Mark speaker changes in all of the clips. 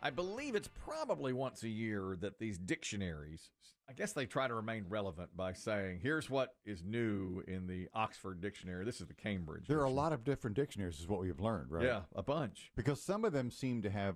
Speaker 1: I believe it's probably once a year that these dictionaries, I guess they try to remain relevant by saying, here's what is new in the Oxford Dictionary. This is the Cambridge
Speaker 2: There are a
Speaker 1: Dictionary.
Speaker 2: lot of different dictionaries is what we have learned, right?
Speaker 1: Yeah, a bunch.
Speaker 2: Because some of them seem to have,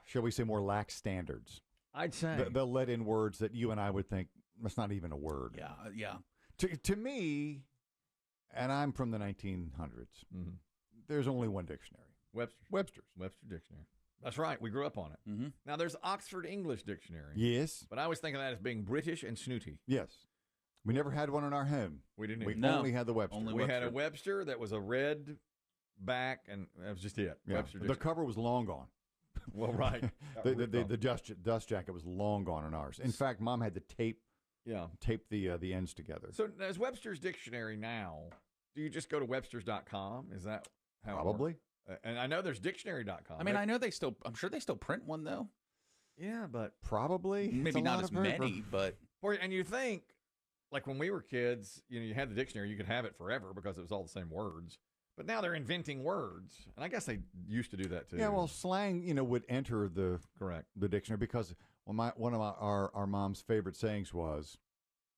Speaker 2: shall we say, more lax standards.
Speaker 1: I'd say.
Speaker 2: They'll let in words that you and I would think, that's not even a word.
Speaker 3: Yeah.
Speaker 2: To me, and I'm from the 1900s, there's only one dictionary. Webster's.
Speaker 1: Webster Dictionary. That's right. We grew up on it. Mm-hmm. Now, there's Oxford English Dictionary.
Speaker 2: Yes.
Speaker 1: But I was thinking of that as being British and snooty.
Speaker 2: Yes. We never had one in our home.
Speaker 1: We didn't.
Speaker 2: We only had the Webster.
Speaker 1: We had a Webster that was a red back, and that was just it.
Speaker 2: Yeah.
Speaker 1: Webster
Speaker 2: The cover was long gone.
Speaker 1: Well, right.
Speaker 2: the dust jacket was long gone on ours. In fact, Mom had to tape the ends together.
Speaker 1: So as Webster's Dictionary now, do you just go to websters.com? Is that how
Speaker 2: Probably.
Speaker 1: And I know there's dictionary.com.
Speaker 3: I mean, I'm sure they still print one, though.
Speaker 1: Yeah, but
Speaker 2: probably.
Speaker 3: Maybe not as many, but.
Speaker 1: And you think, like when we were kids, you had the dictionary, you could have it forever because it was all the same words. But now they're inventing words. And I guess they used to do that too.
Speaker 2: Yeah, well, slang, would enter the dictionary because one of our mom's favorite sayings was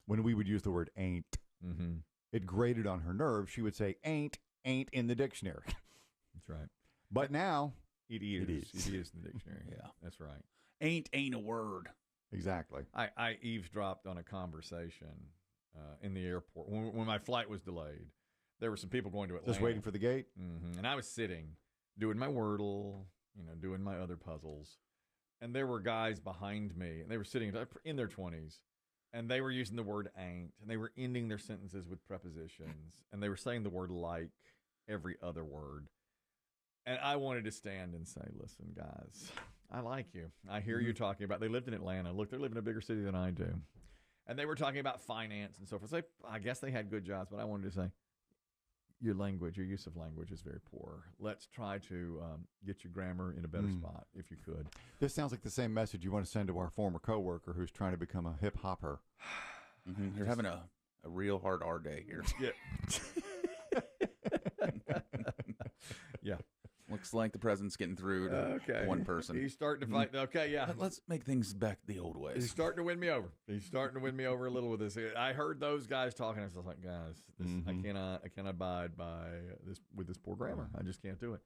Speaker 2: when we would use the word ain't, it grated on her nerves. She would say ain't in the dictionary.
Speaker 1: That's right.
Speaker 2: But now
Speaker 1: it is in the dictionary.
Speaker 3: Yeah,
Speaker 1: that's right.
Speaker 3: Ain't a word.
Speaker 2: Exactly.
Speaker 1: I eavesdropped on a conversation in the airport when my flight was delayed. There were some people going to Atlanta.
Speaker 2: Just waiting for the gate?
Speaker 1: Mm-hmm. And I was sitting, doing my Wordle, doing my other puzzles. And there were guys behind me, and they were sitting in their 20s, and they were using the word ain't, and they were ending their sentences with prepositions, and they were saying the word like every other word. And I wanted to stand and say, listen, guys, I like you. I hear you talking about, they lived in Atlanta. Look, they live in a bigger city than I do. And they were talking about finance and so forth. So I guess they had good jobs, but I wanted to say, your use of language is very poor. Let's try to get your grammar in a better spot, if you could.
Speaker 2: This sounds like the same message you want to send to our former coworker who's trying to become a hip hopper.
Speaker 3: You're having a real hard R day here.
Speaker 1: Yeah. Yeah.
Speaker 3: Looks like the president's getting through to one person.
Speaker 1: He's starting to fight. Okay, yeah.
Speaker 3: Let's make things back the old ways.
Speaker 1: He's starting to win me over. He's starting to win me over a little with this. I heard those guys talking. I was like, guys, I cannot abide by this with this poor grammar. I just can't do it.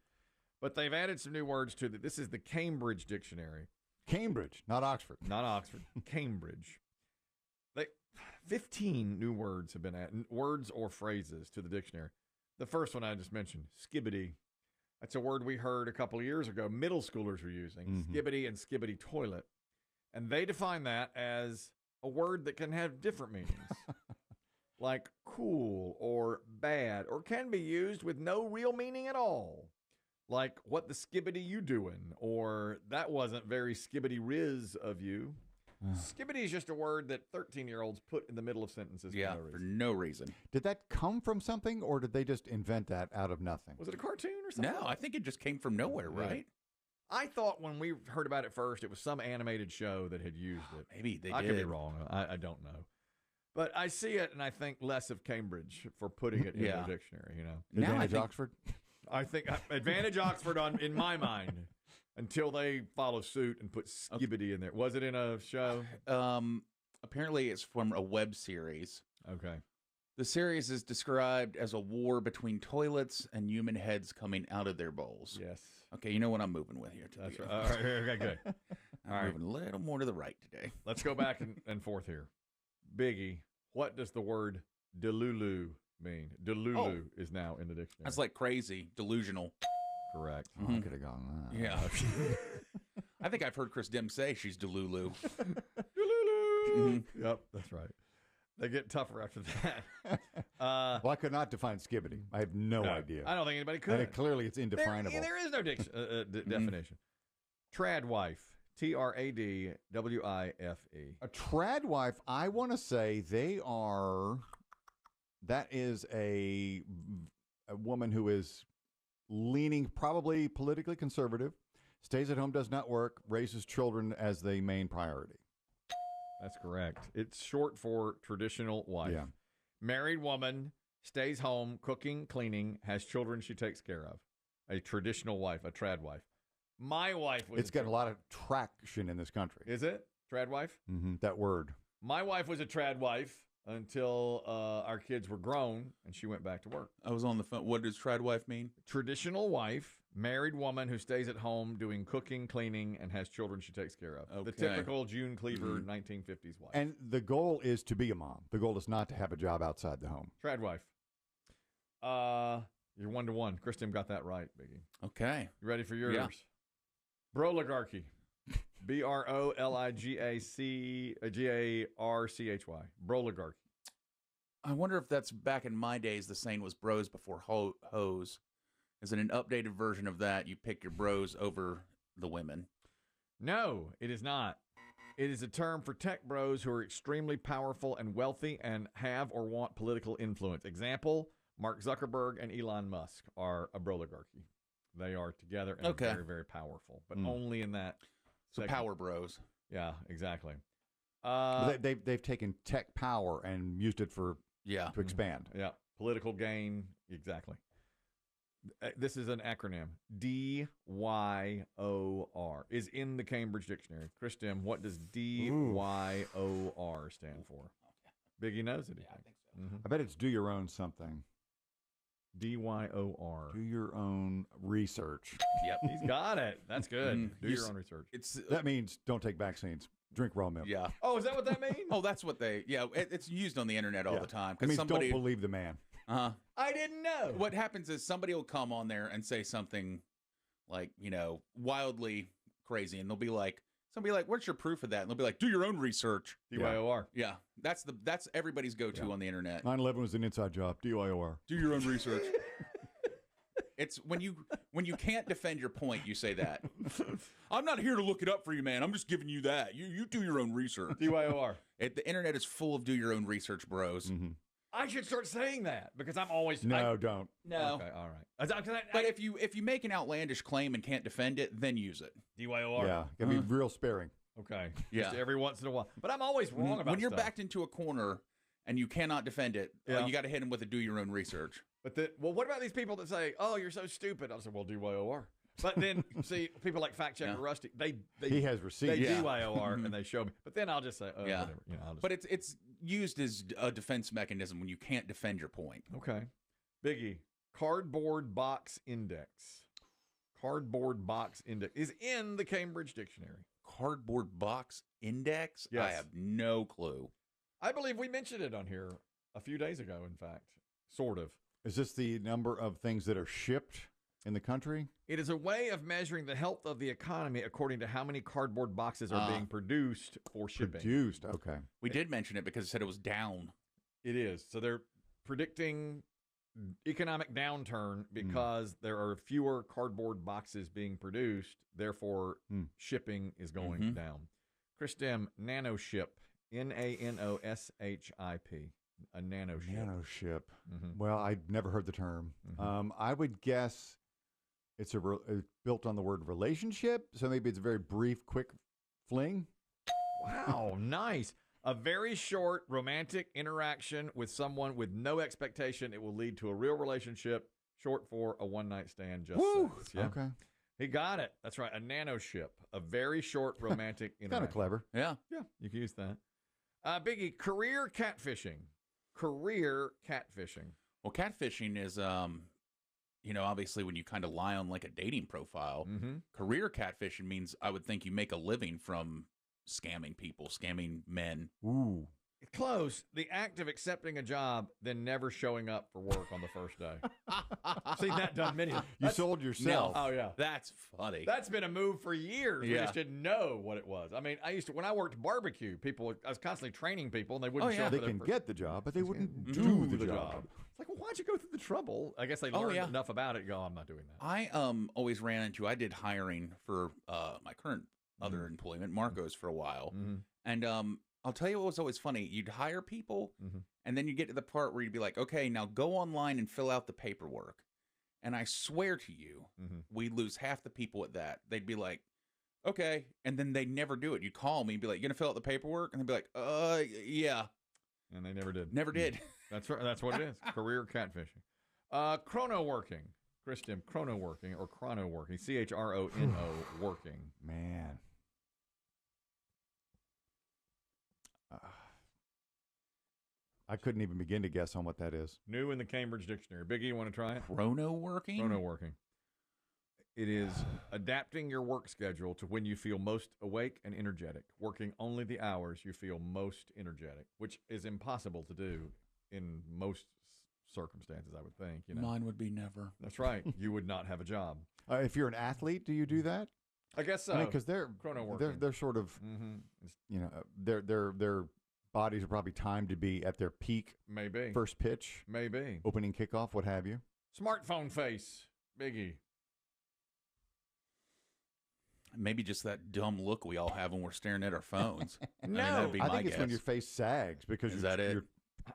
Speaker 1: But they've added some new words to it. This is the Cambridge Dictionary.
Speaker 2: Cambridge, not Oxford.
Speaker 1: Not Oxford. Cambridge. 15 new words have been added, words or phrases to the dictionary. The first one I just mentioned, skibbity. That's a word we heard a couple of years ago. Middle schoolers were using skibbity and skibbity toilet. And they define that as a word that can have different meanings, like cool or bad, or can be used with no real meaning at all. Like, what the skibbity you doing? Or that wasn't very skibbity riz of you. Skibbity is just a word that 13-year-olds put in the middle of sentences
Speaker 3: for no reason.
Speaker 2: Did that come from something, or did they just invent that out of nothing?
Speaker 1: Was it a cartoon or something?
Speaker 3: No, I think it just came from nowhere, right?
Speaker 1: I thought when we heard about it first, it was some animated show that had used it.
Speaker 3: Maybe they did.
Speaker 1: I could be wrong. I don't know. But I see it, and I think less of Cambridge for putting it in their dictionary,
Speaker 2: Advantage Oxford?
Speaker 1: I think Advantage Oxford in my mind. Until they follow suit and put skibbity in there. Was it in a show?
Speaker 3: Apparently it's from a web series.
Speaker 1: Okay.
Speaker 3: The series is described as a war between toilets and human heads coming out of their bowls.
Speaker 1: Yes.
Speaker 3: Okay, you know what I'm moving with here.
Speaker 1: That's right. All right. Okay, good.
Speaker 3: I'm moving a little more to the right today.
Speaker 1: Let's go back and forth here. Biggie, what does the word delulu mean? Delulu is now in the dictionary.
Speaker 3: That's like crazy, delusional.
Speaker 1: Correct.
Speaker 2: Oh, I could have gone that.
Speaker 3: Yeah. I think I've heard Chris Demm say she's delulu.
Speaker 1: Delulu. Yep, that's right. They get tougher after that.
Speaker 2: Well, I could not define skibbity. I have no idea.
Speaker 1: I don't think anybody could.
Speaker 2: And clearly, it's indefinable.
Speaker 1: There is no definition. Tradwife. Tradwife.
Speaker 2: A tradwife, I want to say that is a woman who is leaning probably politically conservative, stays at home, does not work, raises children as the main priority.
Speaker 1: That's correct. It's short for traditional wife.
Speaker 2: Yeah.
Speaker 1: Married woman, stays home, cooking, cleaning, has children she takes care of. A traditional wife, a trad wife. My wife was.
Speaker 2: It's got a lot of traction in this country.
Speaker 1: Is it trad wife?
Speaker 2: That word.
Speaker 1: My wife was a trad wife until our kids were grown, and she went back to work.
Speaker 3: I was on the phone. What does trad wife mean?
Speaker 1: Traditional wife, married woman who stays at home doing cooking, cleaning, and has children she takes care of. The
Speaker 3: Okay.
Speaker 1: typical June Cleaver 1950s wife.
Speaker 2: And the goal is to be a mom. The goal is not to have a job outside the home.
Speaker 1: Trad wife. You're 1-1. Kristen got that right, Biggie.
Speaker 3: Okay.
Speaker 1: You ready for yours?
Speaker 3: Yeah.
Speaker 1: Broligarchy. BROLIGARCHY. Broligarchy.
Speaker 3: I wonder if that's back in my days, the saying was bros before hoes. Is it an updated version of that? You pick your bros over the women.
Speaker 1: No, it is not. It is a term for tech bros who are extremely powerful and wealthy and have or want political influence. Example, Mark Zuckerberg and Elon Musk are a broligarchy. They are together and very, very powerful, but only in that.
Speaker 3: So power bros.
Speaker 1: Yeah, exactly.
Speaker 2: They've taken tech power and used it to expand.
Speaker 1: Yeah, political gain. Exactly. This is an acronym. DYOR is in the Cambridge Dictionary. Chris Demm, what does DYOR stand for? Biggie knows it.
Speaker 3: Yeah, I think so.
Speaker 2: I bet it's do your own something.
Speaker 1: DYOR.
Speaker 2: Do your own research.
Speaker 3: Yep.
Speaker 1: He's got it. That's good. Do your own research.
Speaker 2: That means don't take vaccines. Drink raw milk.
Speaker 3: Yeah.
Speaker 1: Oh, is that what that means?
Speaker 3: Oh, that's what they. Yeah, it's used on the internet all the time.
Speaker 2: It means don't believe the man.
Speaker 1: I didn't know.
Speaker 3: What happens is somebody will come on there and say something like, wildly crazy, and they'll be like, "What's your proof of that?" And they'll be like, "Do your own research."
Speaker 1: DYOR.
Speaker 3: Yeah, that's everybody's go-to on the internet.
Speaker 2: 9/11 was an inside job. DYOR.
Speaker 3: Do your own research. It's when you can't defend your point, you say that. I'm not here to look it up for you, man. I'm just giving you that. You do your own research.
Speaker 1: DYOR.
Speaker 3: The internet is full of do your own research, bros.
Speaker 1: I should start saying that because I'm always
Speaker 2: don't.
Speaker 3: No.
Speaker 1: Okay, all right.
Speaker 3: But if you make an outlandish claim and can't defend it, then use it.
Speaker 1: DYOR.
Speaker 2: Yeah, can be real sparing.
Speaker 1: Okay.
Speaker 3: Yeah.
Speaker 1: Just every once in a while. But I'm always wrong about
Speaker 3: when you're
Speaker 1: stuff.
Speaker 3: backed into a corner and you cannot defend it. You got to hit him with a do your own research.
Speaker 1: But what about these people that say, "Oh, you're so stupid"? I'll say, "Well, DYOR." But then see people like Fact Checker Rusty.
Speaker 2: He has receipts.
Speaker 1: They DYOR and they show me. But then I'll just say, "Oh, whatever."
Speaker 3: But it's used as a defense mechanism when you can't defend your point.
Speaker 1: Okay. Biggie, cardboard box index. Cardboard box index is in the Cambridge Dictionary.
Speaker 3: Cardboard box index?
Speaker 1: Yes.
Speaker 3: I have no clue.
Speaker 1: I believe we mentioned it on here a few days ago, in fact. Sort of.
Speaker 2: Is this the number of things that are shipped in the country?
Speaker 1: It is a way of measuring the health of the economy according to how many cardboard boxes are being produced for shipping.
Speaker 2: Produced, okay.
Speaker 3: We did mention it because it said it was down.
Speaker 1: It is. So they're predicting economic downturn because there are fewer cardboard boxes being produced. Therefore, shipping is going down. Chris Demm, nanoship. NANOSHIP. A nanoship.
Speaker 2: Nanoship. Well, I'd never heard the term. I would guess it's built on the word relationship, so maybe it's a very brief, quick fling.
Speaker 1: Wow, nice. A very short romantic interaction with someone with no expectation it will lead to a real relationship, short for a one-night stand, just sex. Yeah.
Speaker 2: Okay.
Speaker 1: He got it. That's right. A nanoship. A very short romantic interaction.
Speaker 2: Kind of clever.
Speaker 3: Yeah.
Speaker 1: Yeah, you can use that. Biggie, career catfishing. Career catfishing.
Speaker 3: Well, catfishing is, obviously when you kind of lie on like a dating profile. Career catfishing means I would think you make a living from scamming people, scamming men.
Speaker 2: Ooh.
Speaker 1: Close. The act of accepting a job, then never showing up for work on the first day. Seen that done many times.
Speaker 2: You sold yourself.
Speaker 1: Oh, yeah.
Speaker 3: That's funny.
Speaker 1: That's been a move for years. We
Speaker 3: Yeah.
Speaker 1: just didn't know what it was. I mean, when I worked barbecue, I was constantly training people, and they wouldn't show up.
Speaker 2: They
Speaker 1: for their
Speaker 2: can
Speaker 1: first-
Speaker 2: get the job, but they wouldn't do the job.
Speaker 1: It's like, well, why'd you go through the trouble? I guess they learned enough about it. Go, I'm not doing that.
Speaker 3: I always ran into, I did hiring for my current other employment, Marco's, for a while. And I'll tell you what was always funny. You'd hire people, and then you get to the part where you'd be like, okay, now go online and fill out the paperwork. And I swear to you, we'd lose half the people at that. They'd be like, okay. And then they'd never do it. You'd call me and be like, you going to fill out the paperwork? And they'd be like, yeah.
Speaker 1: And they never did.
Speaker 3: Never did.
Speaker 1: That's right. That's what it is. Career catfishing. Chrono working. Chris Demm, chrono working or chrono working. CHRONO working.
Speaker 2: Man. I couldn't even begin to guess on what that is.
Speaker 1: New in the Cambridge Dictionary. Biggie, you want to try it?
Speaker 3: Chrono working?
Speaker 1: Chrono working. It is adapting your work schedule to when you feel most awake and energetic, working only the hours you feel most energetic, which is impossible to do in most circumstances, I would think.
Speaker 3: Mine would be never.
Speaker 1: That's right. You would not have a job.
Speaker 2: If you're an athlete, do you do that?
Speaker 1: I guess so.
Speaker 2: Because
Speaker 1: chrono working.
Speaker 2: They're sort of, their bodies are probably timed to be at their peak.
Speaker 1: Maybe.
Speaker 2: First pitch.
Speaker 1: Maybe.
Speaker 2: Opening kickoff, what have you.
Speaker 1: Smartphone face. Biggie.
Speaker 3: Maybe just that dumb look we all have when we're staring at our phones.
Speaker 1: No.
Speaker 3: That'd be
Speaker 2: I
Speaker 3: my
Speaker 2: think it's
Speaker 3: guess.
Speaker 2: when your face sags because you're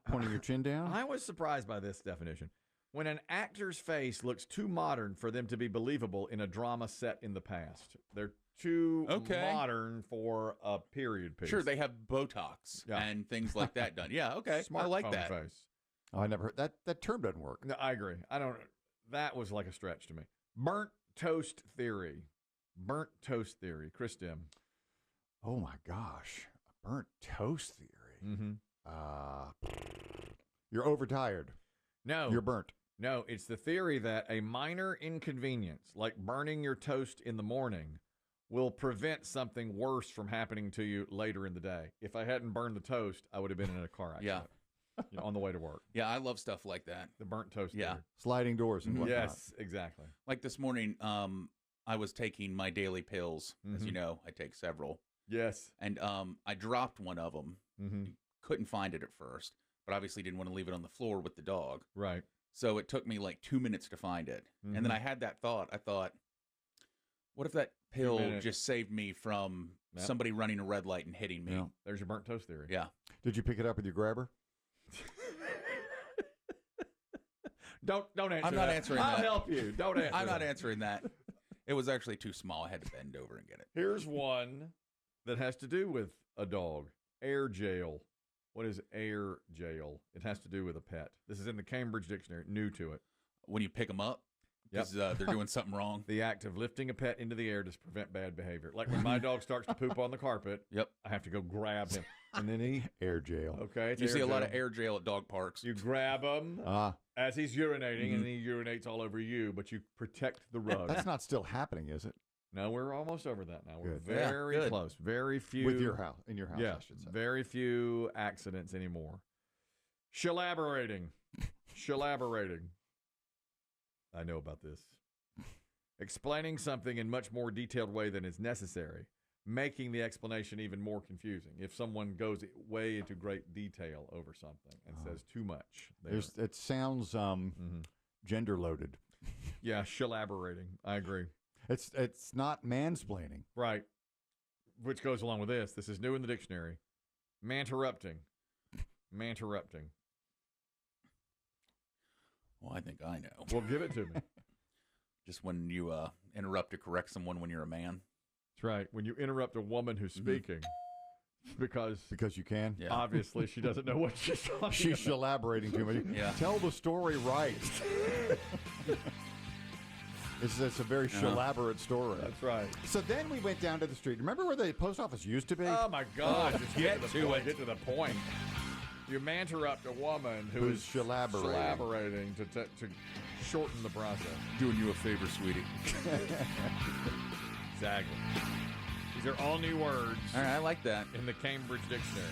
Speaker 2: pointing your chin down.
Speaker 1: I was surprised by this definition. When an actor's face looks too modern for them to be believable in a drama set in the past. They're too modern for a period piece.
Speaker 3: Sure, they have Botox and things like that done. Yeah, okay. I like that.
Speaker 1: Face.
Speaker 2: Oh, I never heard that. That term doesn't work.
Speaker 1: No, I agree. That was like a stretch to me. Burnt toast theory. Burnt toast theory. Chris Demm.
Speaker 2: Oh my gosh. Burnt toast theory.
Speaker 1: Mm-hmm.
Speaker 2: You're overtired.
Speaker 1: No.
Speaker 2: You're burnt.
Speaker 1: No, it's the theory that a minor inconvenience, like burning your toast in the morning, will prevent something worse from happening to you later in the day. If I hadn't burned the toast, I would have been in a car accident. On the way to work.
Speaker 3: Yeah, I love stuff like that.
Speaker 1: The burnt toast theory.
Speaker 2: Sliding doors and whatnot.
Speaker 1: Yes, exactly.
Speaker 3: Like this morning, I was taking my daily pills. As you know, I take several.
Speaker 1: Yes.
Speaker 3: And I dropped one of them. Couldn't find it at first, but obviously didn't want to leave it on the floor with the dog.
Speaker 1: Right.
Speaker 3: So it took me like 2 minutes to find it. And then I had that thought. I thought, what if that pill just saved me from somebody running a red light and hitting me?
Speaker 1: Yeah. There's your burnt toast theory.
Speaker 3: Yeah.
Speaker 2: Did you pick it up with your grabber?
Speaker 1: Don't answer
Speaker 3: I'm not answering that.
Speaker 1: I'll help you. Don't answer
Speaker 3: I'm not
Speaker 1: that.
Speaker 3: answering that. It was actually too small. I had to bend over and get it.
Speaker 1: Here's one that has to do with a dog. Air jail. What is air jail? It has to do with a pet. This is in the Cambridge Dictionary, new to it.
Speaker 3: When you pick them up, because they're doing something wrong.
Speaker 1: The act of lifting a pet into the air to prevent bad behavior. Like when my dog starts to poop on the carpet, I have to go grab him. And then
Speaker 2: air jail.
Speaker 1: Okay. It's
Speaker 3: you see a
Speaker 1: jail.
Speaker 3: lot of air jail at dog parks.
Speaker 1: You grab him as he's urinating, and he urinates all over you, but you protect the rug.
Speaker 2: That's not still happening, is it?
Speaker 1: No, we're almost over that now. We're
Speaker 2: Good.
Speaker 1: very close. Very few.
Speaker 2: With your house, in your house,
Speaker 1: yeah,
Speaker 2: I should say.
Speaker 1: Very few accidents anymore. Shalaborating. Shalaborating. I know about this. Explaining something in much more detailed way than is necessary, making the explanation even more confusing. If someone goes way into great detail over something and says too much.
Speaker 2: It sounds gender loaded.
Speaker 1: Yeah, shalaborating. I agree.
Speaker 2: It's not mansplaining.
Speaker 1: Right. Which goes along with this. This is new in the dictionary. Manterrupting. Manterrupting.
Speaker 3: Well, I think I know.
Speaker 1: Well, give it to me.
Speaker 3: Just when you interrupt to correct someone when you're a man.
Speaker 1: That's right. When you interrupt a woman who's speaking. Because
Speaker 2: you can.
Speaker 3: Yeah.
Speaker 1: Obviously, she doesn't know what she's talking
Speaker 2: She's
Speaker 1: about.
Speaker 2: elaborating too much.
Speaker 3: Yeah.
Speaker 2: Tell the story right. It's a very elaborate story.
Speaker 1: That's right.
Speaker 2: So then we went down to the street. Remember where the post office used to be?
Speaker 1: Oh, my God. Just
Speaker 3: get to it.
Speaker 1: Get to the point. You manterrupt a woman who's shalaborating to shorten the process.
Speaker 3: Doing you a favor, sweetie.
Speaker 1: Exactly. These are all new words
Speaker 3: All right, I like that.
Speaker 1: in the Cambridge Dictionary.